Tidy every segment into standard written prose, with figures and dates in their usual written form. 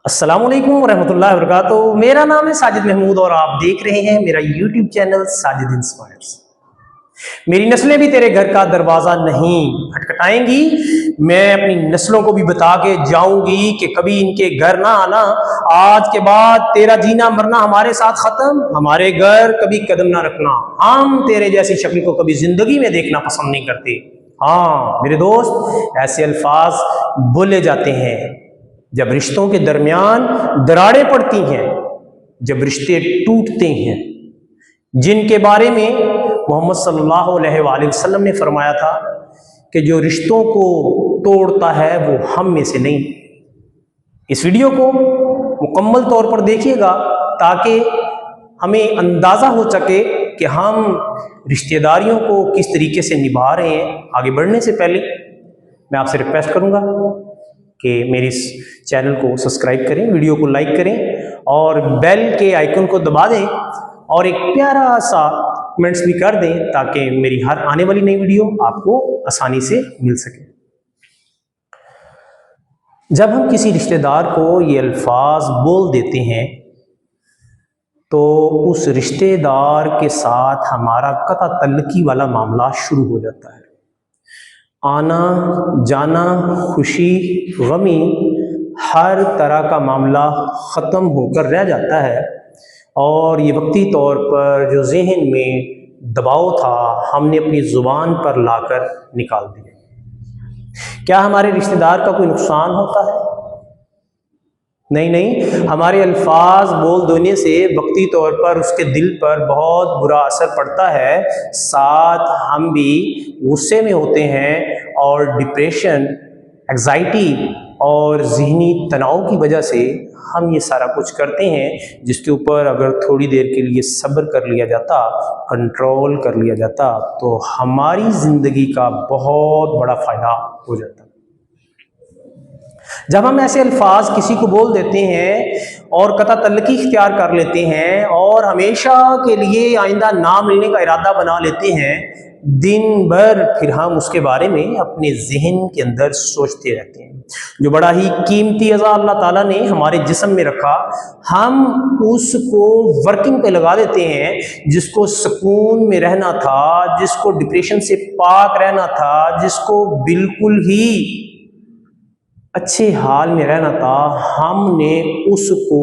अस्सलाम वालेकुम रहमतुल्लाहि व बरकातुहू। मेरा नाम है साजिद महमूद और आप देख रहे हैं मेरा यूट्यूब चैनल साजिद इंस्पायर्स। मेरी नस्लें भी तेरे घर का दरवाजा नहीं खटखटाएंगी। मैं अपनी नस्लों को भी बता के जाऊंगी कि कभी इनके घर ना आना। आज के बाद तेरा जीना मरना हमारे साथ खत्म, हमारे घर कभी कदम ना रखना। हम तेरे जैसी शक्ल को कभी जिंदगी में देखना पसंद नहीं करते। हाँ मेरे दोस्त, ऐसे अल्फाज बोले जाते हैं जब रिश्तों के दरमियान दरारें पड़ती हैं, जब रिश्ते टूटते हैं, जिनके बारे में मोहम्मद सल्लल्लाहु अलैहि वसल्लम ने फरमाया था कि जो रिश्तों को तोड़ता है वो हम में से नहीं। इस वीडियो को मुकम्मल तौर पर देखिएगा ताकि हमें अंदाज़ा हो सके कि हम रिश्तेदारियों को किस तरीके से निभा रहे हैं। आगे बढ़ने से पहले मैं आपसे रिक्वेस्ट करूंगा कि मेरे इस चैनल को सब्सक्राइब करें, वीडियो को लाइक करें और बेल के आइकन को दबा दें और एक प्यारा सा कमेंट्स भी कर दें ताकि मेरी हर आने वाली नई वीडियो आपको आसानी से मिल सके। जब हम किसी रिश्तेदार को ये अल्फाज बोल देते हैं तो उस रिश्तेदार के साथ हमारा कता तल्लकी वाला मामला शुरू हो जाता है। आना जाना, खुशी गमी, हर तरह का मामला ख़त्म होकर रह जाता है और ये वक्ती तौर पर जो जहन में दबाव था हमने अपनी ज़ुबान पर लाकर निकाल दिया। क्या हमारे रिश्तेदार का कोई नुकसान होता है? नहीं, हमारे अल्फाज बोल देने से वक्ती तौर पर उसके दिल पर बहुत बुरा असर पड़ता है, साथ हम भी गुस्से में होते हैं और डिप्रेशन, एंजाइटी और ज़हनी तनाव की वजह से हम ये सारा कुछ करते हैं जिसके ऊपर अगर थोड़ी देर के लिए सब्र कर लिया जाता, कंट्रोल कर लिया जाता तो हमारी ज़िंदगी का बहुत बड़ा फ़ायदा हो जाता। जब हम ऐसे अल्फाज किसी को बोल देते हैं और कता तल्लकी इख्तियार कर लेते हैं और हमेशा के लिए आइंदा ना मिलने का इरादा बना लेते हैं, दिन भर फिर हम उसके बारे में अपने जहन के अंदर सोचते रहते हैं। जो बड़ा ही कीमती अज़ा अल्लाह ताला ने हमारे जिस्म में रखा, हम उसको वर्किंग पे लगा देते हैं। जिसको सुकून में रहना था, जिसको डिप्रेशन से पाक रहना था, जिसको बिल्कुल ही अच्छे हाल में रहना था, हमने उसको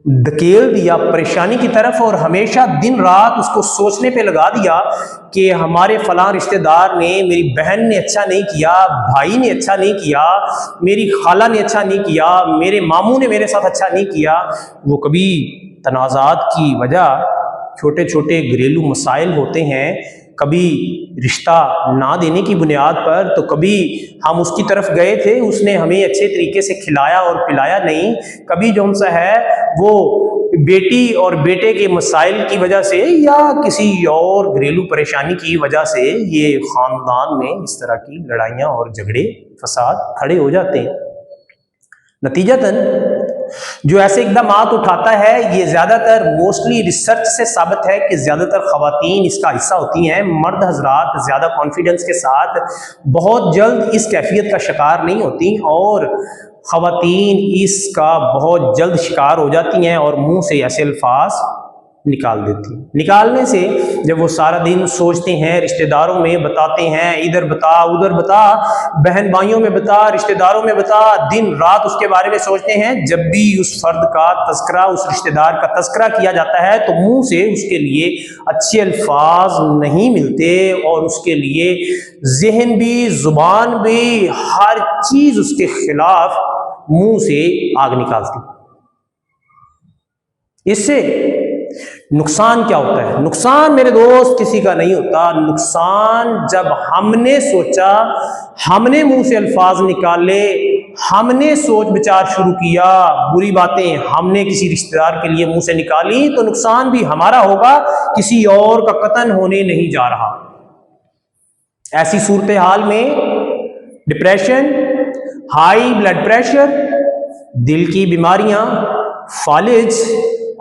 धकेल दिया परेशानी की तरफ और हमेशा दिन रात उसको सोचने पे लगा दिया कि हमारे फलां रिश्तेदार ने, मेरी बहन ने अच्छा नहीं किया, भाई ने अच्छा नहीं किया, मेरी खाला ने अच्छा नहीं किया, मेरे मामू ने मेरे साथ अच्छा नहीं किया। वो कभी तनाज़ात की वजह छोटे छोटे घरेलू मसाइल होते हैं, कभी रिश्ता ना देने की बुनियाद पर, तो कभी हम उसकी तरफ गए थे, उसने हमें अच्छे तरीके से खिलाया और पिलाया नहीं, कभी जो सा है वो बेटी और बेटे के मसाइल की वजह से या किसी और घरेलू परेशानी की वजह से ये ख़ानदान में इस तरह की लड़ाइयाँ और झगड़े फसाद खड़े हो जाते हैं। नतीजतन जो ऐसे इकदाम उठाता है, ये ज़्यादातर मोस्टली रिसर्च से साबित है कि ज़्यादातर ख़वातीन इसका हिस्सा होती हैं। मर्द हजरात ज़्यादा कॉन्फिडेंस के साथ बहुत जल्द इस कैफियत का शिकार नहीं होती और ख़वातीन इसका बहुत जल्द शिकार हो जाती हैं और मुंह से ऐसे अल्फाज निकाल देती हैं। निकालने से जब वो सारा दिन सोचते हैं, रिश्तेदारों में बताते हैं, इधर बता उधर बता, बहन भाइयों में बता, रिश्तेदारों में बता, दिन रात उसके बारे में सोचते हैं। जब भी उस फर्द का तस्करा, उस रिश्तेदार का तस्करा किया जाता है तो मुंह से उसके लिए अच्छे अल्फाज नहीं मिलते और उसके लिए जहन भी, जुबान भी, हर चीज उसके खिलाफ मुंह से आग निकालती। इससे नुकसान क्या होता है? नुकसान मेरे दोस्त किसी का नहीं होता। नुकसान जब हमने सोचा, हमने मुंह से अल्फाज निकाले, हमने सोच विचार शुरू किया, बुरी बातें हमने किसी रिश्तेदार के लिए मुंह से निकाली, तो नुकसान भी हमारा होगा, किसी और का कत्ल होने नहीं जा रहा। ऐसी सूरत हाल में डिप्रेशन, हाई ब्लड प्रेशर, दिल की बीमारियां, फालिज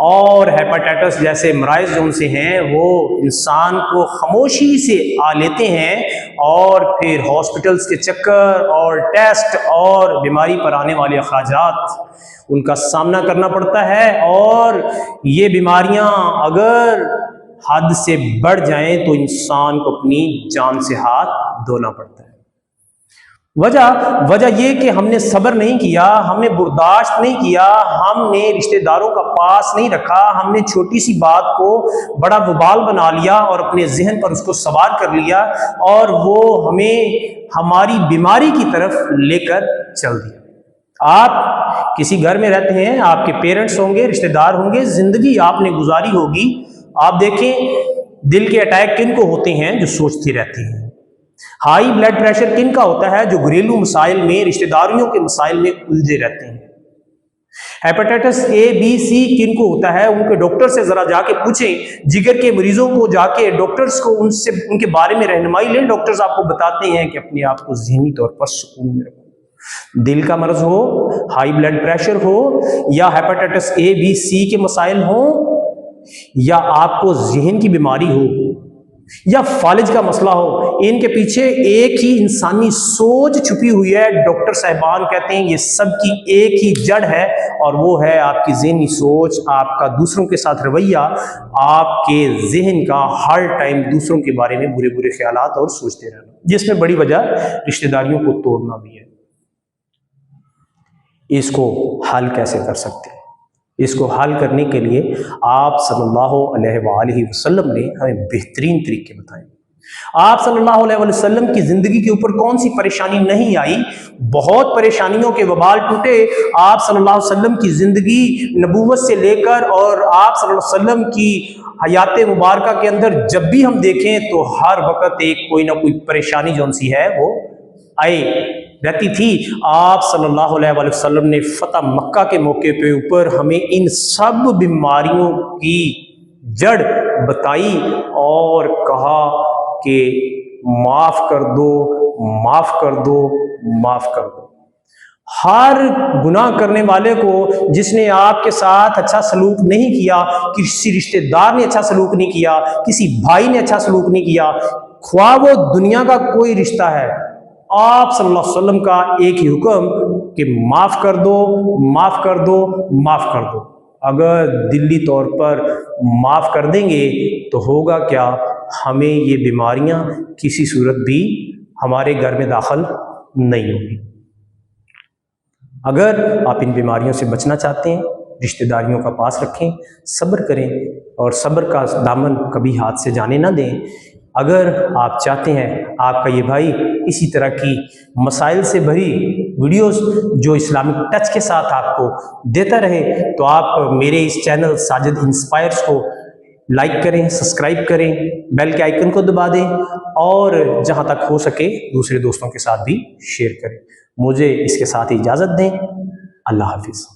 और हेपेटाइटिस जैसे मराइज जो उनसे हैं वो इंसान को खामोशी से आ लेते हैं और फिर हॉस्पिटल्स के चक्कर और टेस्ट और बीमारी पर आने वाले अखराजात उनका सामना करना पड़ता है। और ये बीमारियां अगर हद से बढ़ जाएं तो इंसान को अपनी जान से हाथ धोना पड़ता है। वजह ये कि हमने सब्र नहीं किया, हमने बर्दाश्त नहीं किया, हमने रिश्तेदारों का पास नहीं रखा, हमने छोटी सी बात को बड़ा वबाल बना लिया और अपने जहन पर उसको सवार कर लिया और वो हमें हमारी बीमारी की तरफ लेकर चल दिया। आप किसी घर में रहते हैं, आपके पेरेंट्स होंगे, रिश्तेदार होंगे, जिंदगी आपने गुजारी होगी। आप देखें दिल के अटैक किन को होते हैं? जो सोचती रहती हैं। हाई ब्लड प्रेशर किन का होता है? जो घरेलू मसाइल में, रिश्तेदारियों के मसाइल में उलझे रहते हैं। हेपेटाइटिस ए बी सी किन को होता है? उनके डॉक्टर से जरा जाके पूछें। जिगर के मरीजों को जाके डॉक्टर्स को उनसे उनके बारे में रहनुमाई लें। डॉक्टर्स आपको बताते हैं कि अपने आप को ज़हनी तौर पर सुकून में रखो। दिल का मर्ज हो, हाई ब्लड प्रेशर हो, या हेपेटाइटिस ए बी सी के मसाइल हो, या आपको जहन की बीमारी हो, या फालिज का मसला हो, इनके पीछे एक ही इंसानी सोच छुपी हुई है। डॉक्टर साहिबान कहते हैं ये सब की एक ही जड़ है और वो है आपकी ज़हनी सोच, आपका दूसरों के साथ रवैया, आपके जहन का हर टाइम दूसरों के बारे में बुरे बुरे ख्यालात और सोचते रहना, जिसमें बड़ी वजह रिश्तेदारियों को तोड़ना भी है। इसको हल कैसे कर सकते हैं? इसको हल करने के लिए आप सल्लल्लाहु अलैहि वसल्लम ने हमें बेहतरीन तरीके बताए। आप सल्लल्लाहु अलैहि वसल्लम की जिंदगी के ऊपर कौन सी परेशानी नहीं आई? बहुत परेशानियों के वबाल टूटे। आप सल्लल्लाहु अलैहि वसल्लम की जिंदगी नबूवत से लेकर और आप सल्लल्लाहु अलैहि वसल्लम की हयात मुबारका के अंदर जब भी हम देखें तो हर वक्त एक कोई ना कोई परेशानी जो सी है वो आए रहती थी। आप सल्लल्लाहु अलैहि वसल्लम ने फतह मक्का के मौके पे ऊपर हमें इन सब बीमारियों की जड़ बताई और कहा कि माफ कर दो, माफ कर दो, माफ कर दो। हर गुनाह करने वाले को, जिसने आपके साथ अच्छा सलूक नहीं किया, किसी रिश्तेदार ने अच्छा सलूक नहीं किया, किसी भाई ने अच्छा सलूक नहीं किया, ख्वाह वो दुनिया का कोई रिश्ता है, आप सल्लल्लाहु अलैहि वसल्लम का एक ही हुक्म कि माफ कर दो, माफ कर दो, माफ कर दो। अगर दिली तौर पर माफ कर देंगे तो होगा क्या? हमें ये बीमारियां किसी सूरत भी हमारे घर में दाखिल नहीं होगी। अगर आप इन बीमारियों से बचना चाहते हैं, रिश्तेदारियों का पास रखें, सब्र करें और सब्र का दामन कभी हाथ से जाने ना दें। अगर आप चाहते हैं आपका ये भाई इसी तरह की मसाइल से भरी वीडियोस जो इस्लामिक टच के साथ आपको देता रहे, तो आप मेरे इस चैनल साजिद इंस्पायर्स को लाइक करें, सब्सक्राइब करें, बेल के आइकन को दबा दें और जहां तक हो सके दूसरे दोस्तों के साथ भी शेयर करें। मुझे इसके साथ ही इजाज़त दें। अल्लाह हाफिज़।